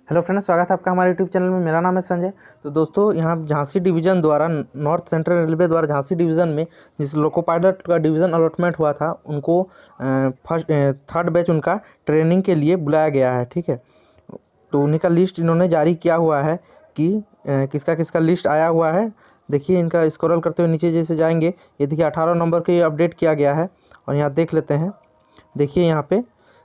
Hello friends, स्वागत है आपका हमारे यूट्यूब चैनल में। मेरा नाम है संजय। तो दोस्तों, यहाँ झांसी डिवीज़न द्वारा, नॉर्थ सेंट्रल रेलवे द्वारा झांसी डिवीज़न में जिस लोको पायलट का डिवीज़न अलॉटमेंट हुआ था, उनको थर्ड बैच उनका ट्रेनिंग के लिए बुलाया गया है। ठीक है, तो उन्हीं का लिस्ट इन्होंने जारी किया हुआ है कि किसका किसका लिस्ट आया हुआ है। देखिए, इनका स्क्रॉल करते हुए नीचे जैसे जाएंगे, ये देखिए 18 नंबर के अपडेट किया गया है। और यहाँ देख लेते हैं, देखिए यहाँ पे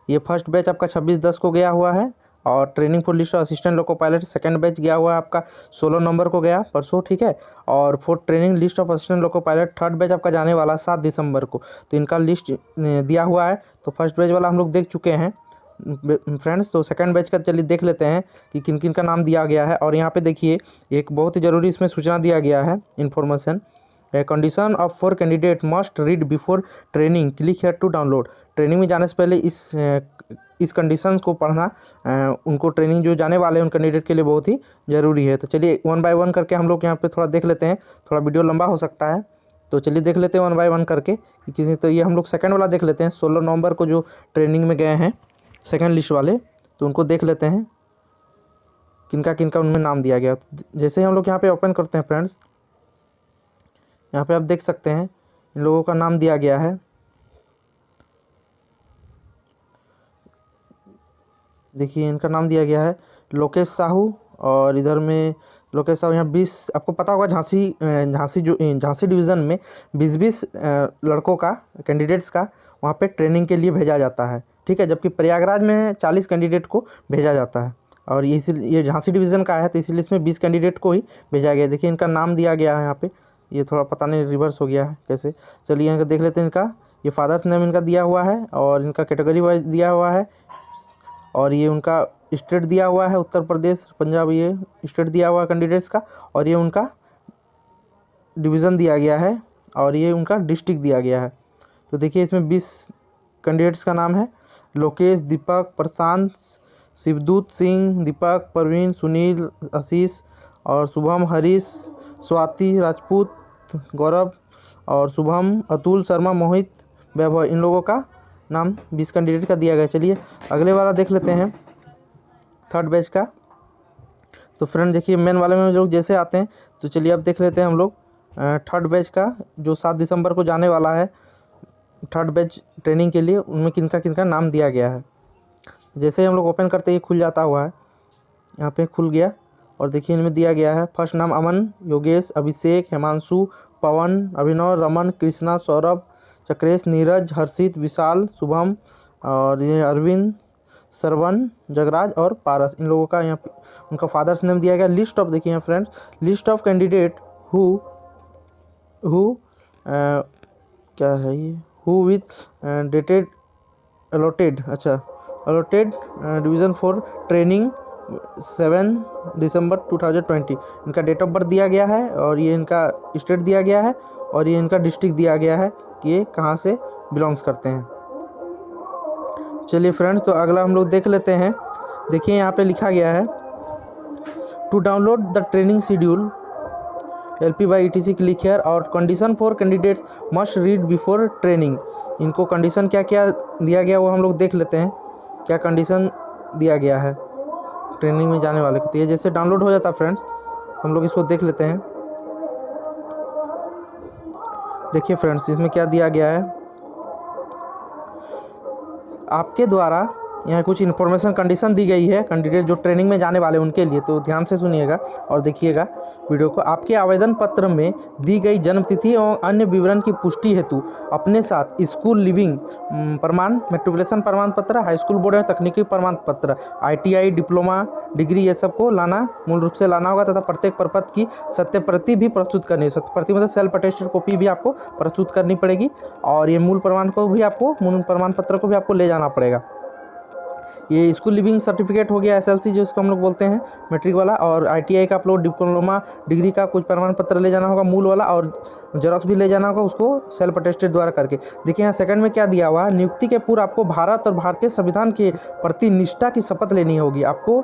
ये फर्स्ट बैच आपका 26/10 को गया हुआ है। और training for list assistant loco pilot second batch गया हुआ है आपका 16 नंबर को गया परसों। ठीक है, और for training list of assistant loco pilot third batch आपका जाने वाला 7 दिसंबर को। तो इनका लिस्ट दिया हुआ है। तो फर्स्ट बैच वाला हम लोग देख चुके हैं फ्रेंड्स। तो सेकंड बैच का चलिए देख लेते हैं कि किन किन का नाम दिया गया है। और यहाँ पे देखिए, एक बहुत ही ज़रूरी इसमें सूचना दिया गया है, information. Condition of for candidate must read before training, click here to download. Training में जाने से पहले इस कंडीशंस को पढ़ना उनको ट्रेनिंग जो जाने वाले हैं उन कैंडिडेट के लिए बहुत ही ज़रूरी है। तो चलिए 1 बाय 1 करके हम लोग यहाँ पे थोड़ा देख लेते हैं। थोड़ा वीडियो लंबा हो सकता है, तो चलिए देख लेते हैं 1 बाय 1 करके किसी। तो ये हम लोग सेकंड वाला देख लेते हैं, 16 नवंबर को जो ट्रेनिंग में गए हैं सेकंड लिस्ट वाले, तो उनको देख लेते हैं किनका किनका उनमें नाम दिया गया। जैसे ही हम लोग यहाँ पे ओपन करते हैं फ्रेंड्स, यहाँ पे आप देख सकते हैं इन लोगों का नाम दिया गया है। देखिए, इनका नाम दिया गया है लोकेश साहू। और इधर में लोकेश साहू, यहाँ 20, आपको पता होगा झांसी डिवीज़न में 20-20 लड़कों का, कैंडिडेट्स का वहाँ पे ट्रेनिंग के लिए भेजा जाता है। ठीक है, जबकि प्रयागराज में 40 कैंडिडेट को भेजा जाता है। और ये झांसी डिवीज़न का है, तो इसलिए इसमें 20 कैंडिडेट को ही भेजा गया। देखिए, इनका नाम दिया गया है यहाँ पे। ये थोड़ा पता नहीं रिवर्स हो गया है कैसे। चलिए इनका देख लेते हैं। इनका ये फादर्स नेम इनका दिया हुआ है, और इनका कैटेगरी वाइज दिया हुआ है। और ये उनका स्टेट दिया हुआ है, उत्तर प्रदेश, पंजाब, ये स्टेट दिया हुआ है कैंडिडेट्स का। और ये उनका डिवीज़न दिया गया है, और ये उनका डिस्ट्रिक्ट दिया गया है। तो देखिए, इसमें 20 कैंडिडेट्स का नाम है। लोकेश, दीपक, प्रशांत, शिवदूत सिंह, दीपक, प्रवीण, सुनील, आशीष और शुभम, हरीश, स्वाति, राजपूत, गौरव और शुभम, अतुल, शर्मा, मोहित, वैभव, इन लोगों का नाम 20 कैंडिडेट का दिया गया। चलिए अगले वाला देख लेते हैं, थर्ड बैच का। तो फ्रेंड देखिए, मेन वाले में लोग जैसे आते हैं, तो चलिए अब देख लेते हैं हम लोग थर्ड बैच का जो 7 दिसंबर को जाने वाला है थर्ड बैच ट्रेनिंग के लिए, उनमें किनका किनका नाम दिया गया है। जैसे ही हम लोग ओपन करते ही खुल जाता हुआ है, यहाँ पे खुल गया। और देखिए, इनमें दिया गया है फर्स्ट नाम अमन, योगेश, अभिषेक, हिमांशु, पवन, अभिनव, रमन, कृष्णा, सौरभ, चक्रेश, नीरज, हर्षित, विशाल, शुभम, और ये अरविंद, श्रवण, जगराज और पारस, इन लोगों का यहाँ उनका फादर्स नेम दिया गया। लिस्ट ऑफ, देखिए friends, list of candidate who क्या है ये, हु विथ डेटेड अलॉटेड, अच्छा अलॉटेड डिवीज़न फॉर ट्रेनिंग 7 दिसंबर 2020। इनका डेट ऑफ बर्थ दिया गया है, और ये इनका स्टेट दिया गया है, और ये इनका डिस्ट्रिक्ट दिया गया है कि ये कहाँ से बिलोंग्स करते हैं। चलिए फ्रेंड्स, तो अगला हम लोग देख लेते हैं। देखिए, यहाँ पे लिखा गया है to download the training schedule LP by ETC, click here. और condition for candidates must read before training. इनको कंडीशन क्या क्या दिया गया वो हम लोग देख लेते हैं, क्या कंडीशन दिया गया है ट्रेनिंग में जाने वाले को। तो ये जैसे डाउनलोड हो जाता है फ्रेंड्स, हम लोग इसको देख लेते हैं। देखिए फ्रेंड्स, इसमें क्या दिया गया है, आपके द्वारा यहाँ कुछ इन्फॉर्मेशन कंडीशन दी गई है कैंडिडेट जो ट्रेनिंग में जाने वाले उनके लिए। तो ध्यान से सुनिएगा और देखिएगा वीडियो को। आपके आवेदन पत्र में दी गई जन्मतिथि एवं अन्य विवरण की पुष्टि हेतु अपने साथ स्कूल लिविंग प्रमाण, मेट्रिकुलेशन प्रमाण पत्र, हाई स्कूल बोर्ड एवं तकनीकी प्रमाण पत्र, ITI, डिप्लोमा, डिग्री, ये सब को लाना, मूल रूप से लाना होगा। तथा प्रत्येक प्रपत्र की सत्य प्रति भी प्रस्तुत करनी है। सत्य प्रति मतलब सेल्फ अटेस्टेड कॉपी भी आपको प्रस्तुत करनी पड़ेगी। और ये मूल प्रमाण को भी आपको, मूल प्रमाण पत्र को भी आपको ले जाना पड़ेगा। ये स्कूल लिविंग सर्टिफिकेट हो गया, SLC जिसको हम लोग बोलते हैं, मैट्रिक वाला। और ITI का आप लोग, डिप्लोमा, डिग्री का कुछ प्रमाण पत्र ले जाना होगा मूल वाला, और जेरोक्स भी ले जाना होगा उसको सेल्फ अटेस्टेड द्वारा करके। देखिए यहाँ सेकंड में क्या दिया हुआ है, नियुक्ति के पूर्व आपको भारत और भारतीय संविधान के प्रति निष्ठा की शपथ लेनी होगी। आपको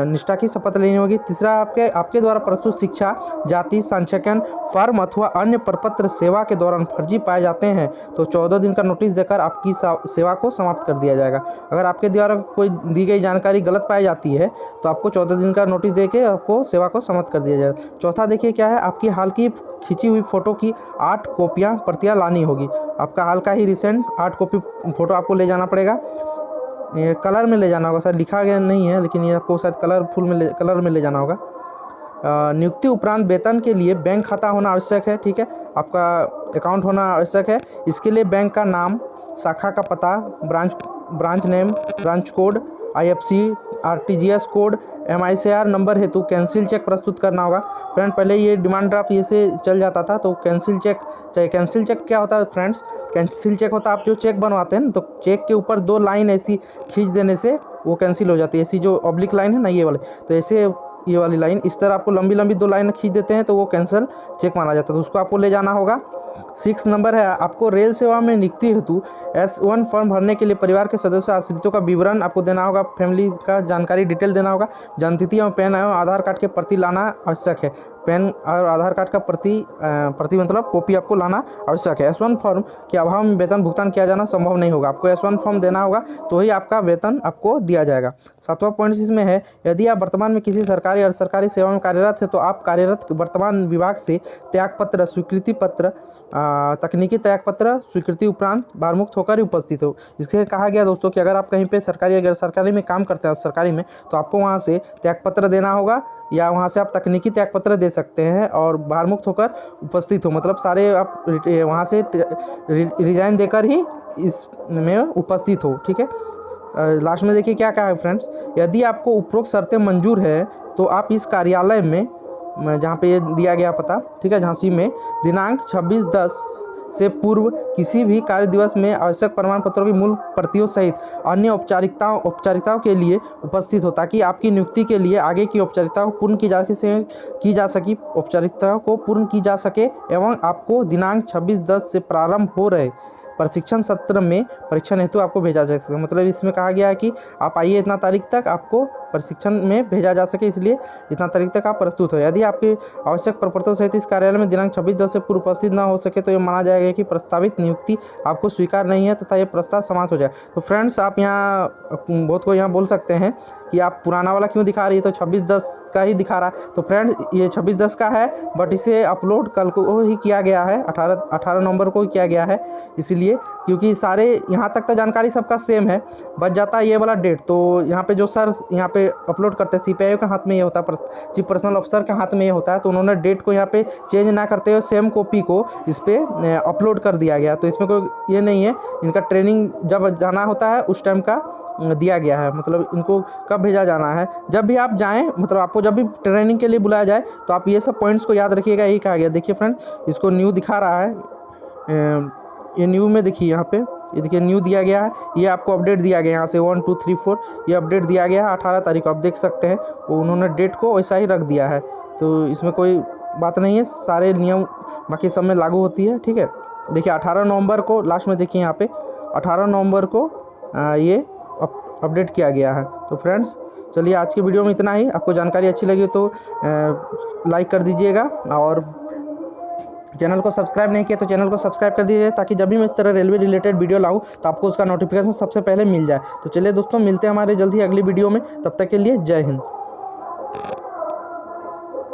निष्ठा की शपथ लेनी होगी। तीसरा, आपके द्वारा प्रस्तुत शिक्षा, जाति सांख्यिकीय फर्म अथवा अन्य प्रपत्र सेवा के दौरान फर्जी पाए जाते हैं तो 14 दिन का नोटिस देकर आपकी सेवा को समाप्त कर दिया जाएगा। अगर आपके द्वारा कोई कोई दी गई जानकारी गलत पाई जाती है तो आपको 14 दिन का नोटिस देके आपको सेवा को समाप्त कर दिया जाएगा। चौथा देखिए क्या है, आपकी हाल की खींची हुई फ़ोटो की 8 प्रतियाँ लानी होगी। आपका हाल का ही रिसेंट 8 कॉपी फ़ोटो आपको ले जाना पड़ेगा। ये कलर में ले जाना होगा, शायद लिखा गया नहीं है लेकिन ये आपको शायद कलर में ले जाना होगा। नियुक्ति उपरांत वेतन के लिए बैंक खाता होना आवश्यक है, ठीक है, आपका अकाउंट होना आवश्यक है। इसके लिए बैंक का नाम, शाखा का पता, branch name, branch code, IFC, RTGS code, MICR number हेतु कैंसिल चेक प्रस्तुत करना होगा। फ्रेंड पहले ये डिमांड ड्राफ्ट ये से चल जाता था, तो कैंसिल चेक चाहिए। कैंसिल चेक क्या होता है फ्रेंड्स? कैंसिल चेक होता है आप जो चेक बनवाते हैं ना, तो चेक के ऊपर 2 लाइन ऐसी खींच देने से वो कैंसिल हो जाती है। ऐसी जो ऑब्लिक लाइन है ना ये वाली, तो ऐसे ये वाली लाइन इस तरह आपको लंबी लंबी 2 लाइन खींच देते हैं तो वो कैंसिल चेक माना जाता है, तो उसको आपको ले जाना होगा। 6 नंबर है, आपको रेल सेवा में नियुक्ति हेतु S1 फॉर्म भरने के लिए परिवार के सदस्यों आश्रितों का विवरण आपको देना होगा, फैमिली का जानकारी डिटेल देना होगा। जन्मतिथि एवं पैन एवं आधार कार्ड के प्रति लाना आवश्यक है। पैन और आधार कार्ड का प्रति मतलब कॉपी आपको लाना आवश्यक है। S1 फॉर्म के अभाव में वेतन भुगतान किया जाना संभव नहीं होगा। आपको S1 फॉर्म देना होगा तो ही आपका वेतन आपको दिया जाएगा। 7वां पॉइंट इसमें है, यदि आप वर्तमान में किसी सरकारी और सरकारी सेवा में कार्यरत है तो आप कार्यरत वर्तमान विभाग से त्यागपत्र, स्वीकृति पत्र, तकनीकी त्यागपत्र स्वीकृति उपरांत भारमुक्त होकर ही उपस्थित हो। इसके कहा गया दोस्तों कि अगर आप कहीं पे सरकारी या गैर सरकारी में काम करते हैं, सरकारी में, तो आपको वहाँ से त्यागपत्र देना होगा या वहाँ से आप तकनीकी त्यागपत्र दे सकते हैं और भारमुक्त होकर उपस्थित हो, मतलब सारे आप वहाँ से रिजाइन देकर ही इसमें उपस्थित हो, ठीक है। लास्ट में देखिए क्या कहा है फ्रेंड्स, यदि आपको उपरोक्त शर्तें मंजूर है तो आप इस कार्यालय में, जहाँ पे ये दिया गया पता, ठीक है, झांसी में, दिनांक 26/10 से पूर्व किसी भी कार्य दिवस में आवश्यक प्रमाण पत्रों की मूल प्रतियों सहित अन्य औपचारिकताओं के लिए उपस्थित हो, ताकि आपकी नियुक्ति के लिए आगे की औपचारिकताओं को पूर्ण की जा सके एवं आपको दिनांक 26/10 से प्रारंभ हो रहे प्रशिक्षण सत्र में परीक्षण हेतु आपको भेजा जा सके। मतलब इसमें कहा गया है कि आप आइए इतना तारीख तक, आपको प्रशिक्षण में भेजा जा सके, इसलिए इतना तारीख तक आप प्रस्तुत हो। यदि आपके आवश्यक प्रपत्रों सहित इस कार्यालय में दिनांक 26/10 से पूर्व उपस्थित न हो सके तो ये माना जाएगा कि प्रस्तावित नियुक्ति आपको स्वीकार नहीं है तथा ये प्रस्ताव समाप्त हो जाए। तो फ्रेंड्स आप यहाँ बहुत को यहाँ बोल सकते हैं कि आप पुराना वाला क्यों दिखा रही है, तो 26/10 का ही दिखा रहा है। तो फ्रेंड्स ये 26/10 का है, बट इसे अपलोड कल को ही किया गया है, 18 नवंबर को ही किया गया है, इसीलिए क्योंकि सारे यहाँ तक तो जानकारी सबका सेम है, बच जाता है ये वाला डेट। तो यहाँ पे जो सर यहाँ पे अपलोड करते हैं, CPIO के हाथ में ये होता है, चीफ पर्सनल ऑफिसर के हाथ में ये होता है, तो उन्होंने डेट को यहाँ पे चेंज ना करते हुए सेम कॉपी को इस पर अपलोड कर दिया गया। तो इसमें कोई ये नहीं है, इनका ट्रेनिंग जब जाना होता है उस टाइम का दिया गया है, मतलब इनको कब भेजा जाना है। जब भी आप जाएं, मतलब आपको जब भी ट्रेनिंग के लिए बुलाया जाए तो आप ये सब पॉइंट्स को याद रखिएगा, यही कहा गया। देखिए फ्रेंड, इसको न्यू दिखा रहा है, ये न्यू में देखिए यहाँ पे, ये देखिए न्यू दिया गया है, ये आपको अपडेट दिया गया है यहाँ से 1 2 3 4 ये अपडेट दिया गया है 18 तारीख को, आप देख सकते हैं वो उन्होंने डेट को वैसा ही रख दिया है। तो इसमें कोई बात नहीं है, सारे नियम बाकी सब में लागू होती है, ठीक है। देखिए 18 नवंबर को लास्ट में देखिए यहाँ पे 18 नवंबर को ये अपडेट किया गया है। तो फ्रेंड्स चलिए आज की वीडियो में इतना ही। आपको जानकारी अच्छी लगी तो लाइक कर दीजिएगा और चैनल को सब्सक्राइब नहीं किया तो चैनल को सब्सक्राइब कर दीजिए, ताकि जब भी मैं इस तरह रेलवे रिलेटेड वीडियो लाऊं तो आपको उसका नोटिफिकेशन सबसे पहले मिल जाए। तो चलिए दोस्तों, मिलते हैं हमारे जल्द ही अगली वीडियो में, तब तक के लिए जय हिंद।